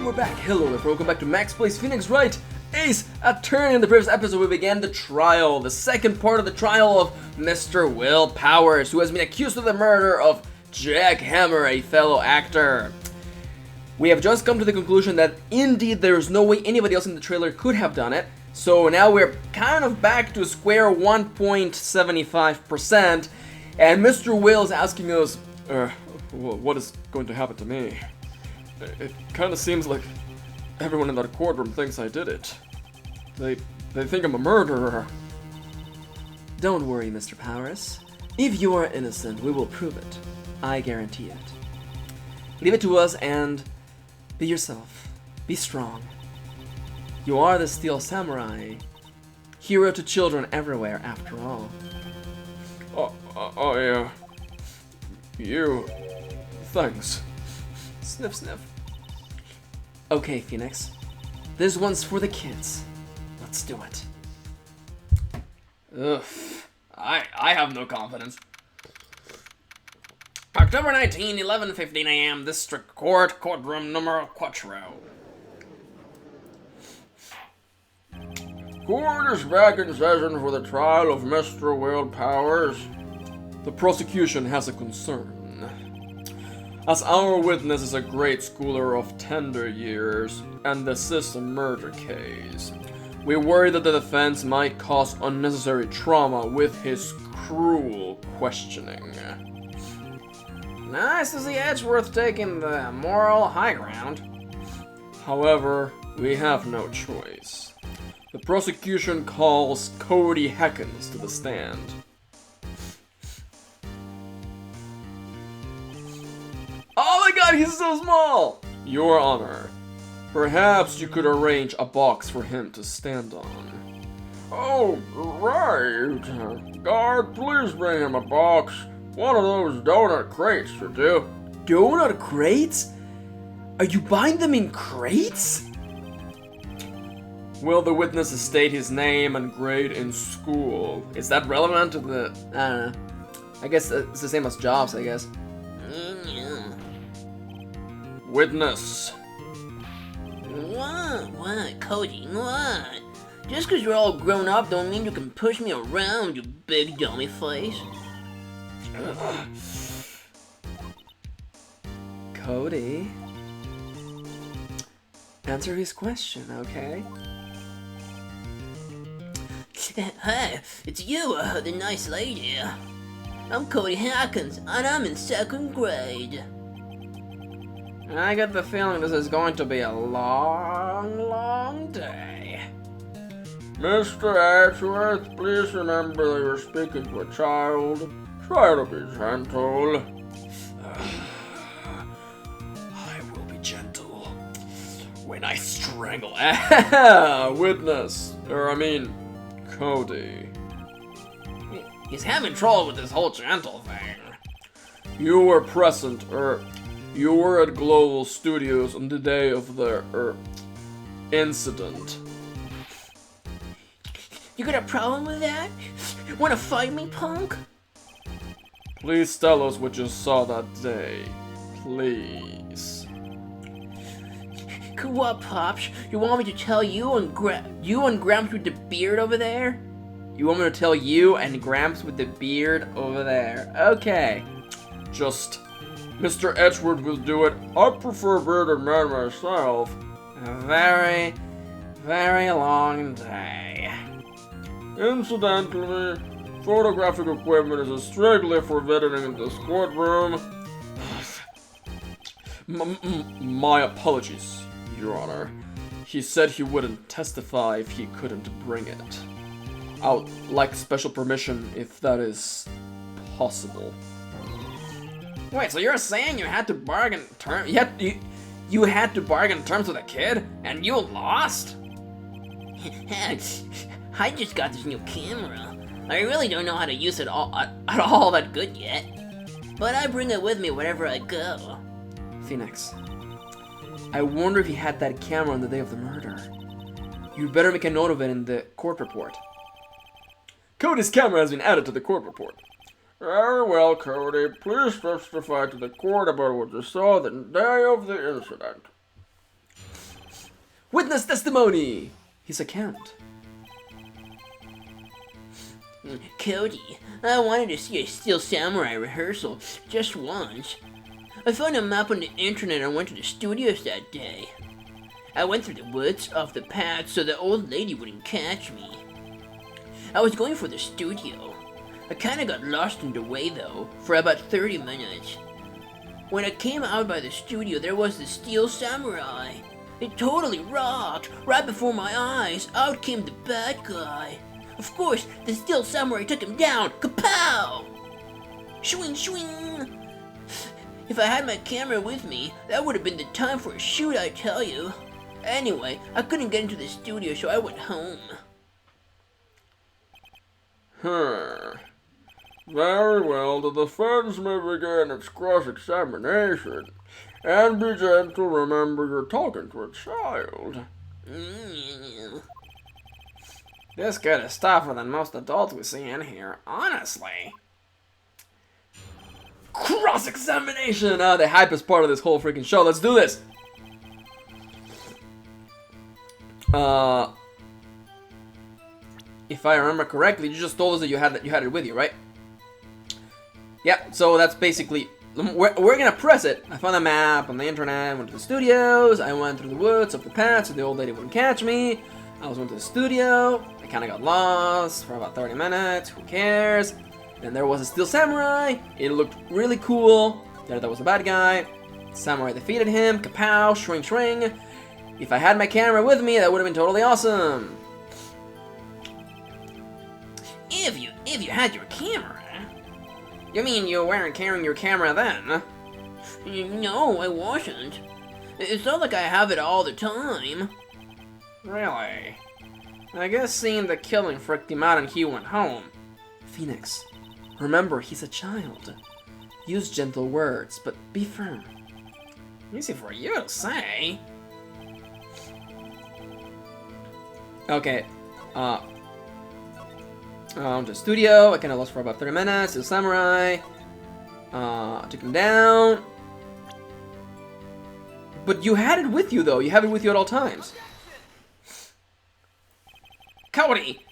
And we're back. Hello everyone, welcome back to Max Plays Phoenix Wright Ace Attorney. In the previous episode we began the trial, the second part of the trial of Mr. Will Powers, who has been accused of the murder of Jack Hammer, a fellow actor. We have just come to the conclusion that indeed there is no way anybody else in the trailer could have done it, so now we're kind of back to square 1.75%, and Mr. Will is asking us, what is going to happen to me? It kind of seems like everyone in that courtroom thinks I did it. They think I'm a murderer. Don't worry, Mr. Powers. If you are innocent, we will prove it. I guarantee it. Leave it to us and be yourself. Be strong. You are the Steel Samurai. Hero to children everywhere, after all. Yeah. You. Thanks. Sniff, sniff. Okay, Phoenix. This one's for the kids. Let's do it. Ugh. I have no confidence. October 19, 11:15 a.m. District Court, courtroom numero 4. Court is back in session for the trial of Mr. Will Powers. The prosecution has a concern. As our witness is a grade schooler of tender years, and this is a murder case, we worry that the defense might cause unnecessary trauma with his cruel questioning. Nice to see Edgeworth taking the moral high ground. However, we have no choice. The prosecution calls Cody Heckens to the stand. Oh my god, he's so small! Your Honor, perhaps you could arrange a box for him to stand on. Oh, right. Guard, please bring him a box. One of those donut crates should do. Donut crates? Are you buying them in crates? Will the witness state his name and grade in school? Is that relevant to the... I don't know. I guess it's the same as jobs, I guess. Witness. What, Cody, what? Just because you're all grown up don't mean you can push me around, you big dummy face. Cody. Answer his question, okay? Hey, it's you, the nice lady. I'm Cody Hackens, and I'm in 2nd grade. I get the feeling this is going to be a long day. Mr. Edgeworth, please remember that you're speaking to a child. Try to be gentle. I will be gentle when I strangle. Witness. Cody. He's having trouble with this whole gentle thing. You were present, you were at Global Studios on the day of the, incident. You got a problem with that? Wanna fight me, punk? Please tell us what you saw that day. Please. What, Pops? You want me to tell you and Gramps with the beard over there? You want me to tell you and Gramps with the beard over there? Okay. Just... Mr. Edgeworth will do it. I prefer bearded man myself. A very, very long day. Incidentally, photographic equipment is strictly forbidden in this courtroom. My apologies, Your Honor. He said he wouldn't testify if he couldn't bring it. I would like special permission if that is possible. Wait, so you're saying you had to bargain terms? You had to bargain terms with a kid, and you lost? I just got this new camera. I really don't know how to use it all that good yet. But I bring it with me wherever I go. Phoenix, I wonder if he had that camera on the day of the murder. You'd better make a note of it in the court report. Cody's camera has been added to the court report. Very well, Cody. Please testify to the court about what you saw the day of the incident. Witness testimony! His account. Cody, I wanted to see a Steel Samurai rehearsal just once. I found a map on the internet and went to the studios that day. I went through the woods off the path so the old lady wouldn't catch me. I was going for the studio. I kinda got lost in the way though, for about 30 minutes. When I came out by the studio, there was the Steel Samurai. It totally rocked. Right before my eyes, out came the bad guy. Of course, the Steel Samurai took him down. Kapow! Swing, swing! If I had my camera with me, that would have been the time for a shoot, I tell you. Anyway, I couldn't get into the studio, so I went home. Very well, the defense may begin its cross-examination. And be gentle, remember you're talking to a child. This kid is tougher than most adults we see in here, honestly. Cross-examination! The hypest part of this whole freaking show. Let's do this! If I remember correctly, you just told us that you had it with you, right? Yep, so that's basically... We're gonna press it. I found a map on the internet, went to the studios, I went through the woods, up the path, so the old lady wouldn't catch me. I was going to the studio, I kinda got lost for about 30 minutes, who cares? Then there was a Steel Samurai, it looked really cool. There was a bad guy, Samurai defeated him, kapow, shring shring. If I had my camera with me, that would have been totally awesome. If you had your camera. You mean you weren't carrying your camera then? No, I wasn't. It's not like I have it all the time. Really? I guess seeing the killing freaked him out and he went home. Phoenix, remember, he's a child. Use gentle words, but be firm. Easy for you to say. Okay, to the studio, I kinda lost for about 30 minutes, Steel Samurai, took him down. But you had it with you though, you have it with you at all times. Cody,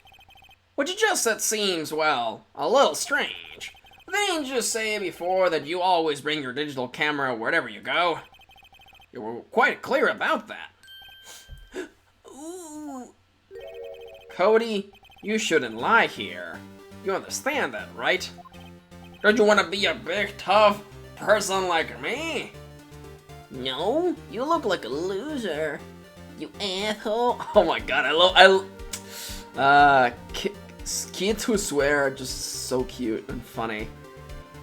what you just said seems, well, a little strange. Didn't you say before that you always bring your digital camera wherever you go? You were quite clear about that. Ooh. Cody, you shouldn't lie here. You understand that, right? Don't you want to be a big, tough person like me? No, you look like a loser. You asshole. Oh my god, kids who swear are just so cute and funny.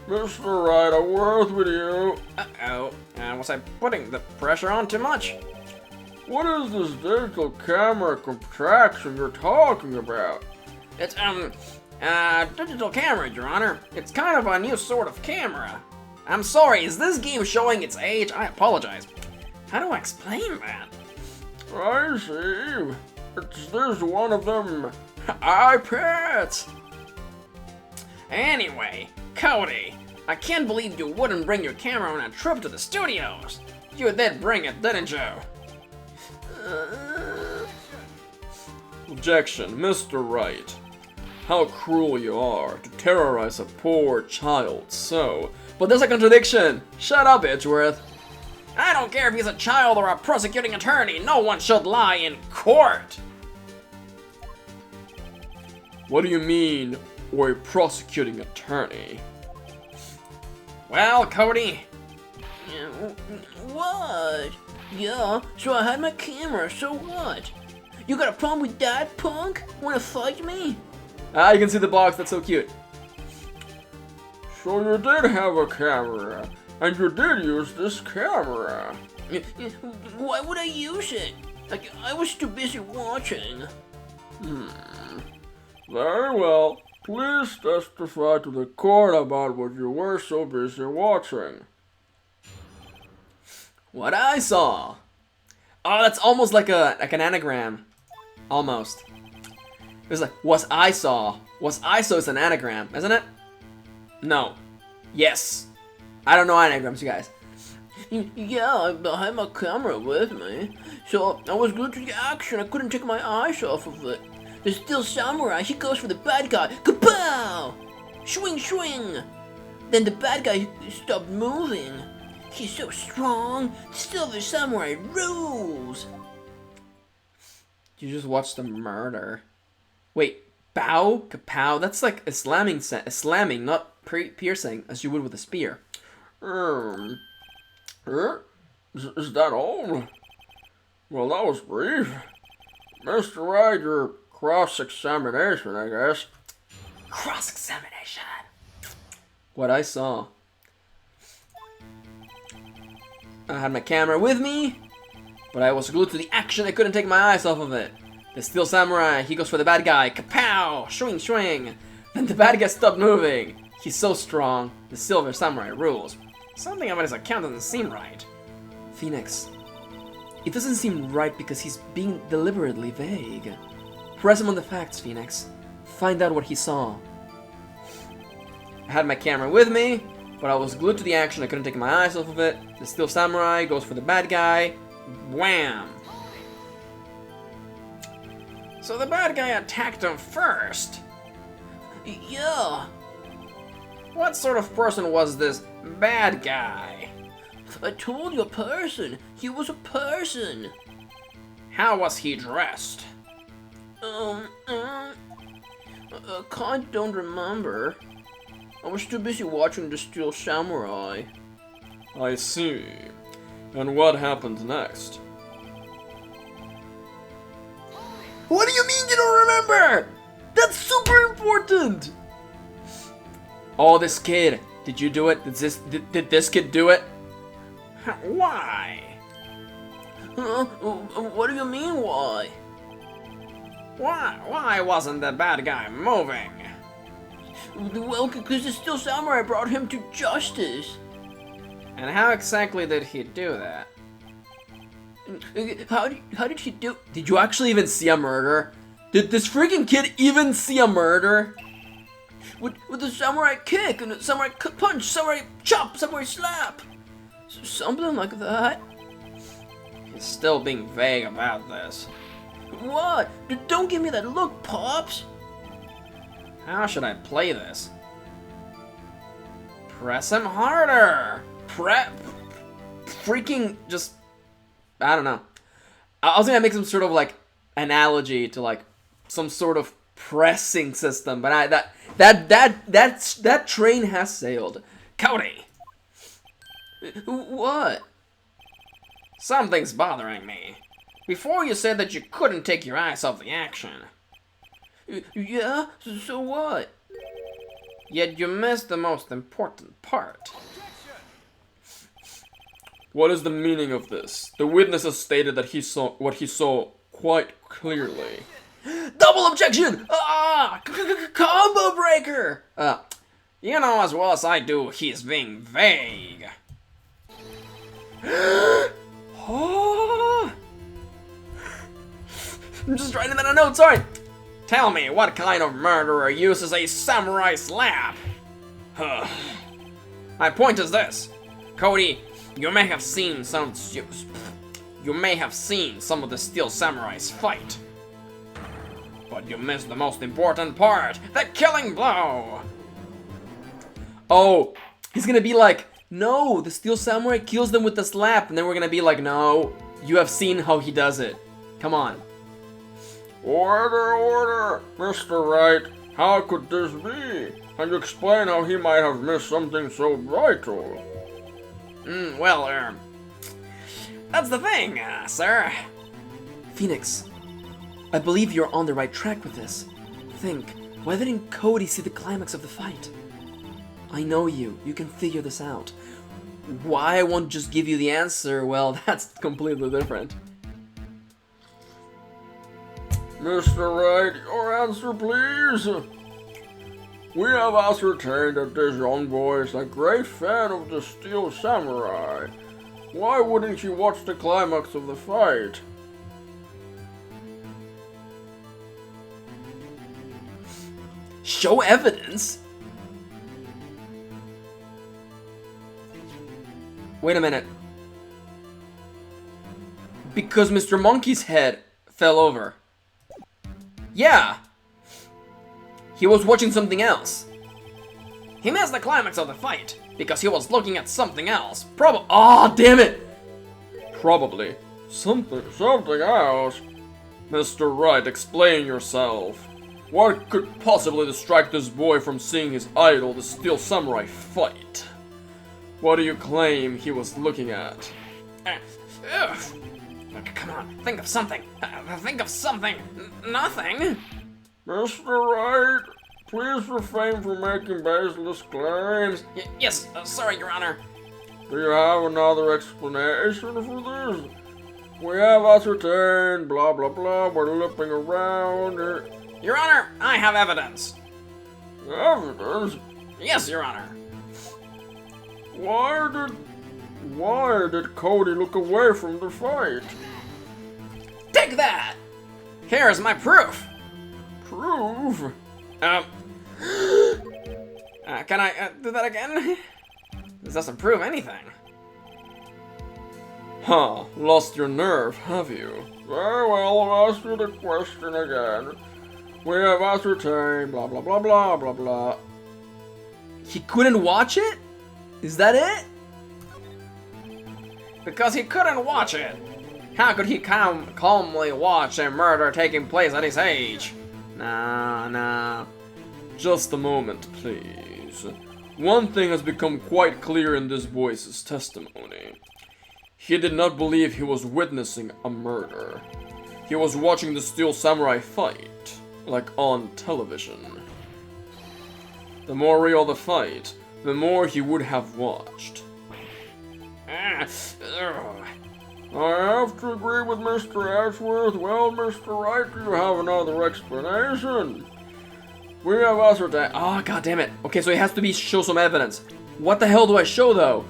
Mr. Wright, a word with you. Uh-oh. Was I putting the pressure on too much? What is this digital camera contraption you're talking about? It's, digital camera, Your Honor. It's kind of a new sort of camera. I'm sorry, is this game showing its age? I apologize. How do I explain that? I see. There's one of them iPads. Anyway, Cody, I can't believe you wouldn't bring your camera on a trip to the studios. You did bring it, didn't you? Objection, Mr. Wright. How cruel you are to terrorize a poor child so. But there's a contradiction! Shut up, Edgeworth! I don't care if he's a child or a prosecuting attorney, no one should lie in court! What do you mean, or a prosecuting attorney? Well, Cody... What? Yeah, so I had my camera, so what? You got a problem with that, punk? Wanna fight me? Ah, you can see the box, that's so cute. So you did have a camera, and you did use this camera. Why would I use it? Like, I was too busy watching. Very well. Please testify to the court about what you were so busy watching. What I saw. Oh, that's almost like an anagram. Almost. It was like, was I saw. Was I saw is an anagram, isn't it? No. Yes. I don't know anagrams, you guys. Yeah, I had my camera with me, so I was glued to the action. I couldn't take my eyes off of it. The Steel Samurai, he goes for the bad guy. Kapow! Swing, swing! Then the bad guy stopped moving. He's so strong. The Silver Samurai rules. You just watched the murder. Wait, bow? Kapow? That's like a slamming, not piercing, as you would with a spear. Is that all? Well, that was brief. Mr. Wright, your cross-examination, I guess. Cross-examination. What I saw. I had my camera with me, but I was glued to the action. I couldn't take my eyes off of it. The Steel Samurai, he goes for the bad guy. Kapow! Swing, swing. Then the bad guy stopped moving. He's so strong. The Silver Samurai rules. Something about his account doesn't seem right. Phoenix, it doesn't seem right because he's being deliberately vague. Press him on the facts, Phoenix. Find out what he saw. I had my camera with me, but I was glued to the action. I couldn't take my eyes off of it. The Steel Samurai goes for the bad guy. Wham! So the bad guy attacked him first. Yeah, What sort of person was this bad guy? I told you, a person. He was a person. How was he dressed? I kinda don't remember. I was too busy watching the Steel Samurai. I see. And what happened next? What do you mean you don't remember? That's super important! Oh, this kid. Did you do it? Did this kid do it? Why? What do you mean, why? Why wasn't the bad guy moving? Well, because the Steel Samurai brought him to justice. And how exactly did he do that? How did he do? Did you actually even see a murder? Did this freaking kid even see a murder? With the samurai kick and the samurai punch, samurai chop, samurai slap, something like that. He's still being vague about this. What? Don't give me that look, Pops. How should I play this? Press him harder! Freaking just, I don't know. I was gonna make some sort of like analogy to like some sort of pressing system, but that train has sailed. Cody! What? Something's bothering me. Before you said that you couldn't take your eyes off the action. Yeah? So what? Yet you missed the most important part. What is the meaning of this? The witnesses stated that he saw what he saw quite clearly. Double objection! Combo breaker! You know as well as I do, he's being vague. Oh. I'm just writing that a note, sorry. Tell me, what kind of murderer uses a samurai slap? My point is this. Cody, you may have seen some of the Steel Samurais fight. But you missed the most important part, the killing blow! Oh, he's gonna be like, no, the Steel Samurai kills them with the slap, and then we're gonna be like, no, you have seen how he does it. Come on. Order, order! Mr. Wright, how could this be? Can you explain how he might have missed something so vital? That's the thing, sir. Phoenix, I believe you're on the right track with this. Think, why didn't Cody see the climax of the fight? I know you can figure this out. Why I won't just give you the answer, well, that's completely different. Mr. Wright, your answer, please. We have ascertained that this young boy is a great fan of the Steel Samurai. Why wouldn't you watch the climax of the fight? Show evidence? Wait a minute. Because Mr. Monkey's head fell over. Yeah. He was watching something else. He missed the climax of the fight because he was looking at something else. Ah, damn it! Probably. Something else. Mr. Wright, explain yourself. What could possibly distract this boy from seeing his idol, the Steel Samurai, fight? What do you claim he was looking at? Come on, think of something. Think of something. Nothing. Mr. Wright, please refrain from making baseless claims. Yes, sorry, Your Honor. Do you have another explanation for this? We have ascertained, blah blah blah, we're looping around. Your Honor, I have evidence. Evidence? Yes, Your Honor. Why did Cody look away from the fight? Take that! Here's my proof. Proof? Can I do that again? This doesn't prove anything. Huh, lost your nerve, have you? Very well, I'll ask you the question again. We have ascertained, blah blah blah blah blah blah. He couldn't watch it? Is that it? Because he couldn't watch it. How could he calmly watch a murder taking place at his age? No. Just a moment, please. One thing has become quite clear in this boy's testimony. He did not believe he was witnessing a murder. He was watching the Steel Samurai fight, like on television. The more real the fight, the more he would have watched. I have to agree with Mr. Ashworth. Well, Mr. Wright, do you have another explanation? We have ascertained. Oh, god damn it. Okay, so he has to show some evidence. What the hell do I show, though?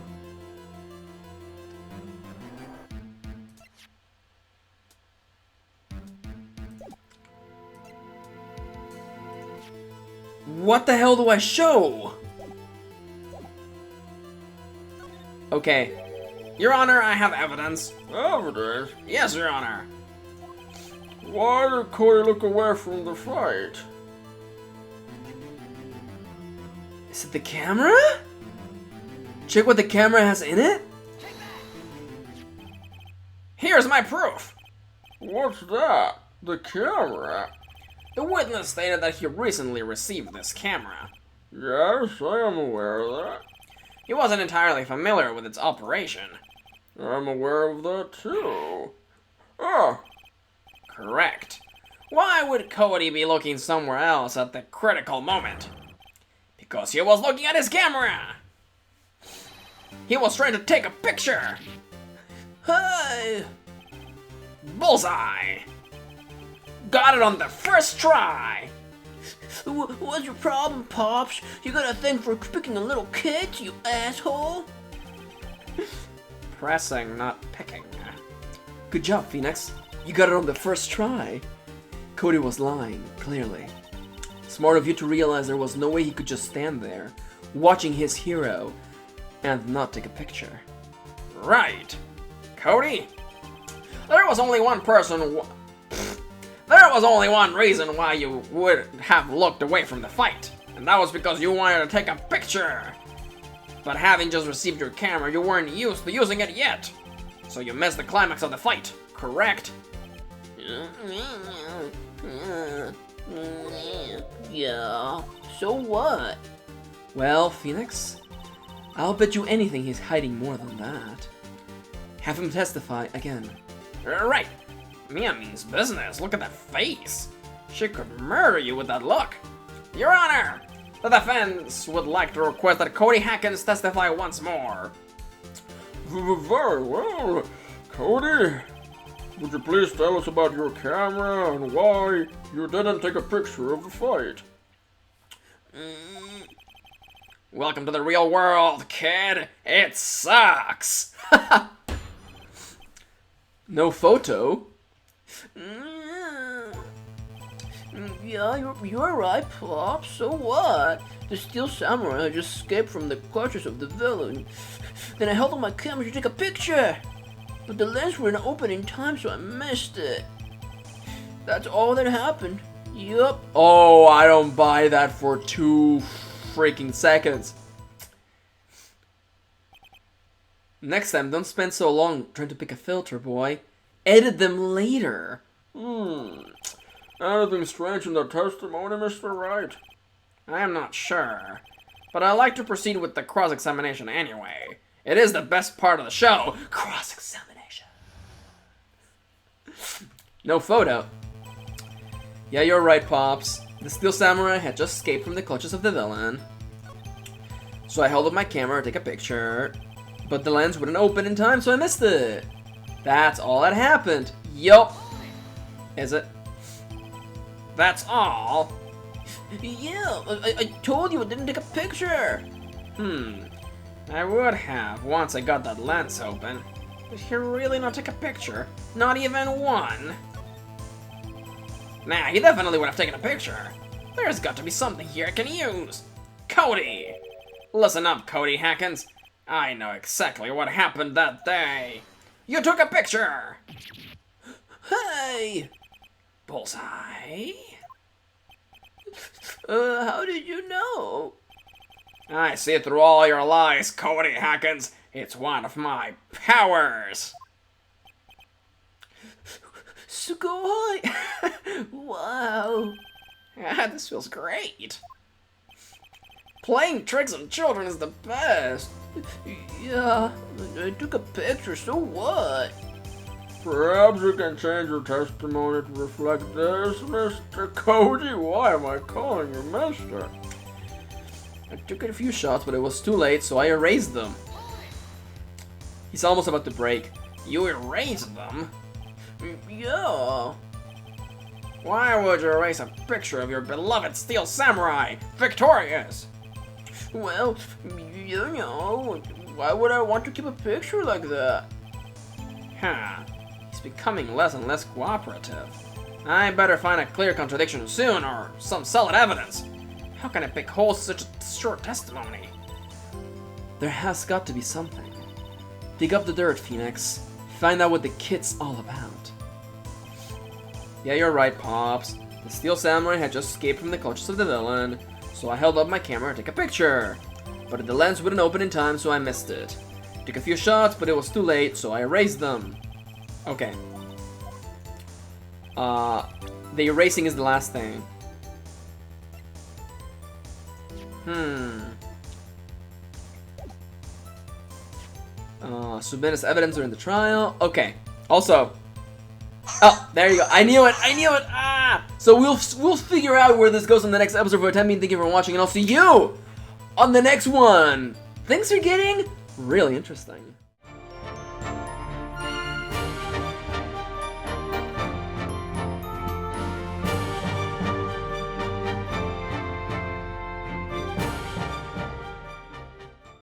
What the hell do I show? Okay. Your Honor, I have evidence. Evidence? Yes, Your Honor. Why did Cody look away from the fight? Is it the camera? Check what the camera has in it? Here's my proof. What's that? The camera? The witness stated that he recently received this camera. Yes, I am aware of that. He wasn't entirely familiar with its operation. I'm aware of that too. Ah, Correct. Why would Cody be looking somewhere else at the critical moment? Because he was looking at his camera! He was trying to take a picture! Hey! Bullseye! Got it on the first try! What's your problem, Pops? You got a thing for picking on little kids, you asshole? Pressing, not picking. Good job, Phoenix. You got it on the first try. Cody was lying, clearly. Smart of you to realize there was no way he could just stand there, watching his hero, and not take a picture. Right. Cody? There was only one reason why you would have looked away from the fight, and that was because you wanted to take a picture. But having just received your camera, you weren't used to using it yet. So you missed the climax of the fight, correct? Yeah, so what? Well, Phoenix, I'll bet you anything he's hiding more than that. Have him testify again. Right. Mia means business. Look at that face. She could murder you with that look. Your Honor, the defense would like to request that Cody Hackins testify once more. very well. Cody, would you please tell us about your camera and why you didn't take a picture of the fight? Welcome to the real world, kid. It sucks. No photo? Yeah, you're right, Pop. So what? The Steel Samurai had just escaped from the clutches of the villain. Then I held up my camera to take a picture. but the lens wouldn't open in time, so I missed it. That's all that happened. Yup. Oh, I don't buy that for 2 freaking seconds. Next time, don't spend so long trying to pick a filter, boy. Edit them later. Anything strange in the testimony, Mr. Wright? I'm not sure, but I like to proceed with the cross-examination anyway. It is the best part of the show. Cross-examination. No photo. Yeah, you're right, Pops. The Steel Samurai had just escaped from the clutches of the villain. So I held up my camera to take a picture, but the lens wouldn't open in time, so I missed it. That's all that happened. Yup. Is it? That's all? Yeah, I told you I didn't take a picture. I would have once I got that lens open. Did he really not take a picture? Not even one? Nah, he definitely would have taken a picture. There's got to be something here I can use. Cody! Listen up, Cody Hackins. I know exactly what happened that day. You took a picture! Hey! Bullseye? How did you know? I see through all your lies, Cody Hackins. It's one of my powers. Sugoi! Wow. This feels great. Playing tricks on children is the best. Yeah, I took a picture, so what? Perhaps you can change your testimony to reflect this, Mr. Cody. Why am I calling you Mister? I took a few shots, but it was too late, so I erased them. He's almost about to break. You erased them? Yeah. Why would you erase a picture of your beloved Steel Samurai, victorious? Well, you know, why would I want to keep a picture like that? Huh. He's becoming less and less cooperative. I better find a clear contradiction soon, or some solid evidence. How can I pick holes in such a short testimony? There has got to be something. Dig up the dirt, Phoenix. Find out what the kit's all about. Yeah, you're right, Pops. The Steel Samurai had just escaped from the clutches of the villain, so I held up my camera to take a picture. But the lens wouldn't open in time, so I missed it. Took a few shots, but it was too late, so I erased them. Okay. The erasing is the last thing. Submit as evidence during the trial. Okay. Also. Oh, there you go. I knew it. I knew it. Ah. So we'll figure out where this goes in the next episode. For the time being, thank you for watching, and I'll see you on the next one. Things are getting really interesting.